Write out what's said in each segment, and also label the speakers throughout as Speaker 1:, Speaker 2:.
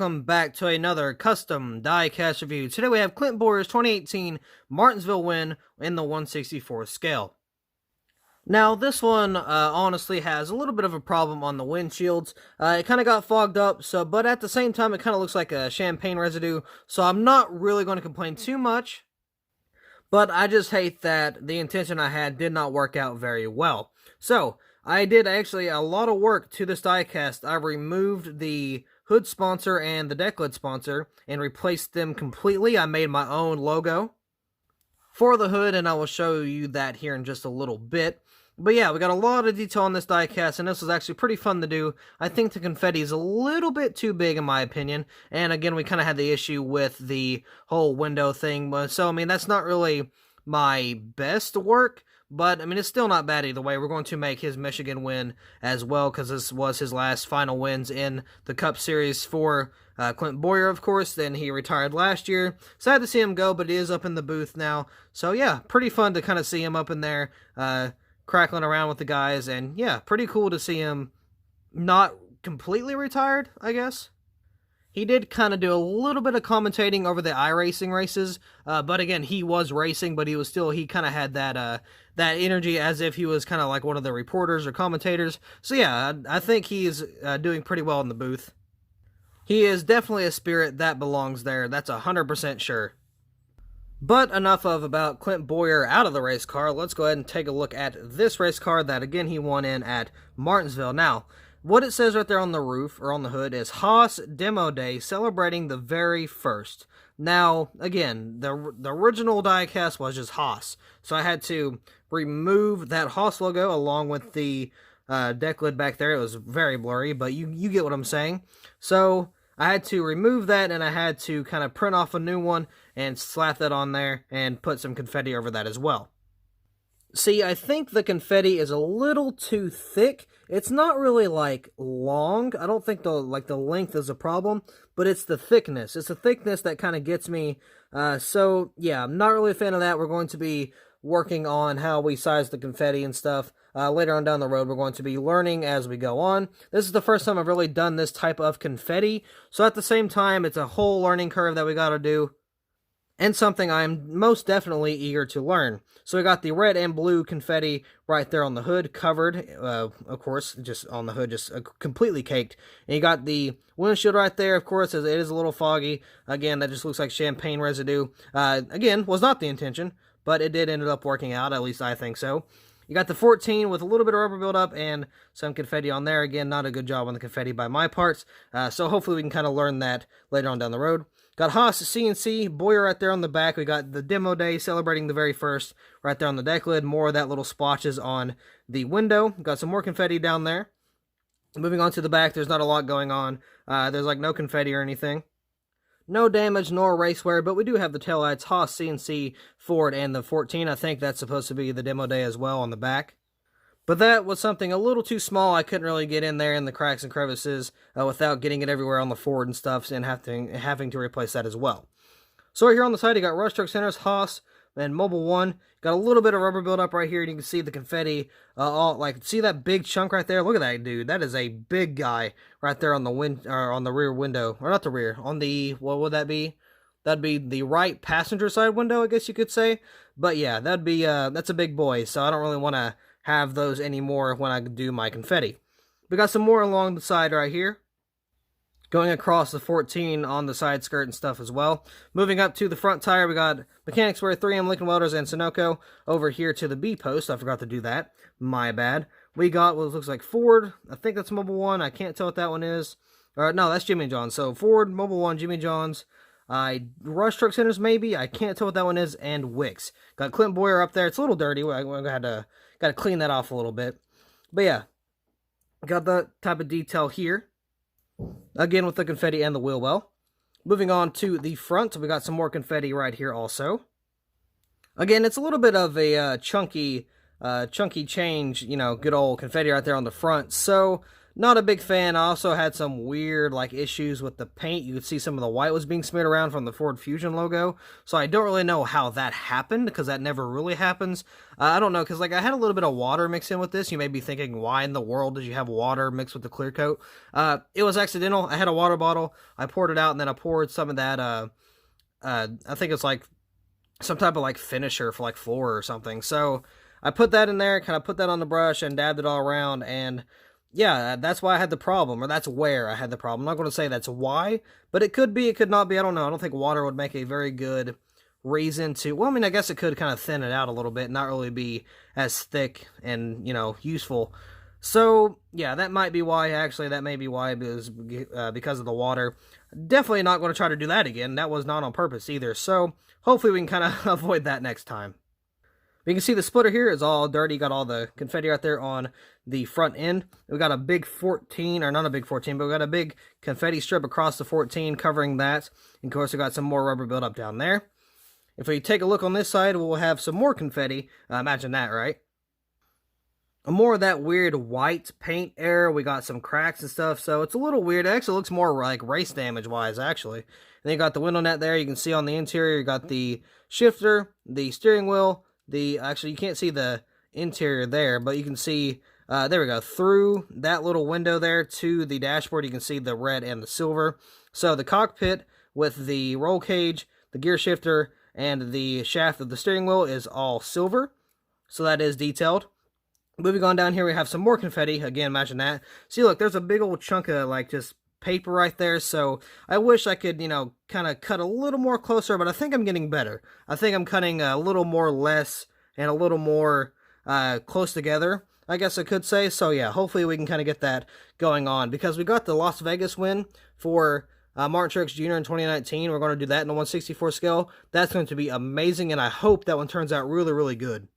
Speaker 1: welcome back to another custom diecast review. Today we have Clint Bowyer's 2018 Martinsville win in the 1/64 scale. Now this one honestly has a little bit of a problem on the windshields. It kind of got fogged up, but at the same time it kind of looks like a champagne residue, so I'm not really going to complain too much. But I just hate that the intention I had did not work out very well. So, I did actually a lot of work to this diecast. I removed the hood sponsor and the deck lid sponsor and replaced them completely. I made my own logo for the hood, and I will show you that here in just a little bit. But yeah, we got a lot of detail on this diecast, and this was actually pretty fun to do. I think the confetti is a little bit too big in my opinion, and again, we kind of had the issue with the whole window thing, so I mean, that's not really my best work, but I mean, it's still not bad either way. We're going to make his Michigan win as well, because this was his last final wins in the Cup Series for Clint Bowyer, of course. Then he retired last year. Sad to see him go, but he is up in the booth now. So yeah, pretty fun to kind of see him up in there, crackling around with the guys, and yeah, pretty cool to see him not completely retired, I guess. He did kind of do a little bit of commentating over the iRacing races, but again, he was racing, but he kind of had that energy as if he was kind of like one of the reporters or commentators. So yeah, I think he's doing pretty well in the booth. He is definitely a spirit that belongs there, that's 100% sure. But enough about Clint Bowyer out of the race car. Let's go ahead and take a look at this race car that, again, he won in at Martinsville. Now, what it says right there on the roof, or on the hood, is Haas Demo Day, celebrating the very first. Now, again, the original diecast was just Haas, so I had to remove that Haas logo along with the deck lid back there. It was very blurry, but you get what I'm saying. So I had to remove that, and I had to kind of print off a new one and slap that on there and put some confetti over that as well. See, I think the confetti is a little too thick. It's not really, like, long. I don't think the length is a problem, but it's the thickness. It's the thickness that kind of gets me. So, yeah, I'm not really a fan of that. We're going to be working on how we size the confetti and stuff. Later on down the road, we're going to be learning as we go on. This is the first time I've really done this type of confetti, so at the same time, it's a whole learning curve that we got to do, and something I'm most definitely eager to learn. So we got the red and blue confetti right there on the hood, covered, of course, just on the hood, just completely caked. And you got the windshield right there, of course, as it is a little foggy. Again, that just looks like champagne residue. Again, was not the intention, but it did end up working out, at least I think so. You got the 14 with a little bit of rubber buildup and some confetti on there. Again, not a good job on the confetti by my parts, so hopefully we can kind of learn that later on down the road. Got Haas CNC, Bowyer right there on the back. We got the Demo Day, celebrating the very first, right there on the deck lid. More of that little splotches on the window. Got some more confetti down there. Moving on to the back, there's not a lot going on. There's like no confetti or anything. No damage nor race wear, but we do have the taillights, Haas CNC, Ford, and the 14. I think that's supposed to be the Demo Day as well on the back. But that was something a little too small. I couldn't really get in there in the cracks and crevices without getting it everywhere on the Ford and stuff, and having to replace that as well. So right here on the side, you got Rush Truck Centers, Haas, and Mobile One. Got a little bit of rubber buildup right here, and you can see the confetti. See that big chunk right there? Look at that, dude. That is a big guy right there on the on the rear window, or not the rear, on the, what would that be? That'd be the right passenger side window, I guess you could say. But yeah, that'd be that's a big boy, so I don't really want to have those anymore when I do my confetti. We got some more along the side right here, going across the 14 on the side skirt and stuff as well. Moving up to the front tire, we got Mechanics Wear, 3M, Lincoln Welders, and Sunoco. Over here to the B post, I forgot to do that. My bad. We got what looks like Ford. I think that's Mobile One. I can't tell what that one is. No, that's Jimmy John's. So Ford, Mobile One, Jimmy John's. Rush Truck Centers maybe. I can't tell what that one is. And Wicks. Got Clint Bowyer up there. It's a little dirty. I got to clean that off a little bit. But yeah, got that type of detail here. Again, with the confetti and the wheel well. Moving on to the front, we got some more confetti right here also. Again, it's a little bit of a chunky change, good old confetti right there on the front. So, Not a big fan. I also had some weird like issues with the paint. You could see some of the white was being smeared around from the Ford Fusion logo. So I don't really know how that happened, because that never really happens. I don't know, because like I had a little bit of water mixed in with this. You may be thinking, why in the world did you have water mixed with the clear coat? It was accidental. I had a water bottle. I poured it out, and then I poured some of that, I think it's like some type of like finisher for like floor or something. So I put that in there, kind of put that on the brush and dabbed it all around, and yeah, that's why I had the problem, or that's where I had the problem. I'm not going to say that's why, but it could be, it could not be, I don't know. I don't think water would make a very good reason to, well, I mean, I guess it could kind of thin it out a little bit, not really be as thick and, you know, useful. So, yeah, that might be why, actually, that may be why, because of the water. Definitely not going to try to do that again. That was not on purpose either, so hopefully we can kind of avoid that next time. You can see the splitter here is all dirty. Got all the confetti right there on the front end. We got a big 14, or not a big 14, but we got a big confetti strip across the 14 covering that. And of course, we got some more rubber buildup down there. If we take a look on this side, we'll have some more confetti. Imagine that, right? More of that weird white paint error. We got some cracks and stuff, so it's a little weird. It actually looks more like race damage wise, actually. And then you got the window net there. You can see on the interior, you got the shifter, the steering wheel. Actually, you can't see the interior there, but you can see, there we go, through that little window there to the dashboard, you can see the red and the silver. So the cockpit with the roll cage, the gear shifter, and the shaft of the steering wheel is all silver. So that is detailed. Moving on down here, we have some more confetti. Again, imagine that. See, look, there's a big old chunk of, like, just paper right there, so I wish I could, you know, kind of cut a little more closer, but I think I'm getting better. I think I'm cutting a little more less and a little more close together, I guess I could say. So yeah, hopefully we can kind of get that going on, because we got the Las Vegas win for Martin Truex Jr. in 2019. We're going to do that in the 1/64 scale. That's going to be amazing, and I hope that one turns out really, really good,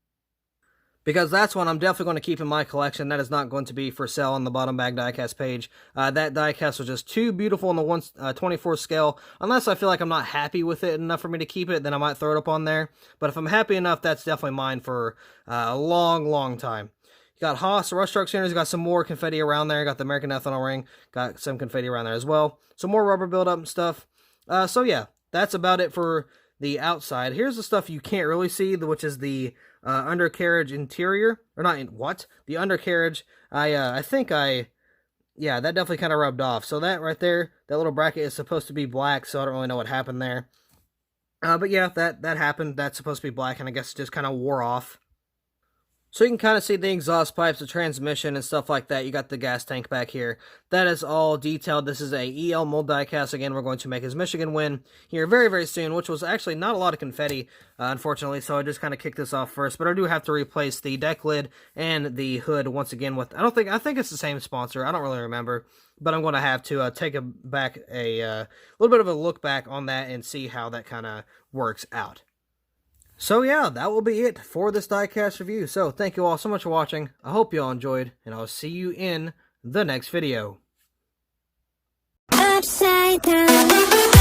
Speaker 1: because that's one I'm definitely going to keep in my collection. That is not going to be for sale on the bottom bag diecast page. That diecast was just too beautiful on the 1/24 scale. Unless I feel like I'm not happy with it enough for me to keep it, then I might throw it up on there. But if I'm happy enough, that's definitely mine for a long, long time. You got Haas, Rush Truck Centers, got some more confetti around there. Got the American Ethanol Ring, got some confetti around there as well. Some more rubber buildup and stuff. So yeah, that's about it for the outside. Here's the stuff you can't really see, which is the undercarriage interior, or not, the undercarriage. Yeah, that definitely kind of rubbed off. So that right there, that little bracket is supposed to be black, so I don't really know what happened there. But yeah, that happened. That's supposed to be black, and I guess it just kind of wore off. So you can kind of see the exhaust pipes, the transmission, and stuff like that. You got the gas tank back here. That is all detailed. This is a EL mold diecast. Again, we're going to make his Michigan win here very, very soon, which was actually not a lot of confetti, unfortunately, so I just kind of kicked this off first. But I do have to replace the deck lid and the hood once again with, I think it's the same sponsor. I don't really remember, but I'm going to have to take a little bit of a look back on that and see how that kind of works out. So yeah, that will be it for this diecast review. So thank you all so much for watching. I hope you all enjoyed, and I'll see you in the next video. Upside down.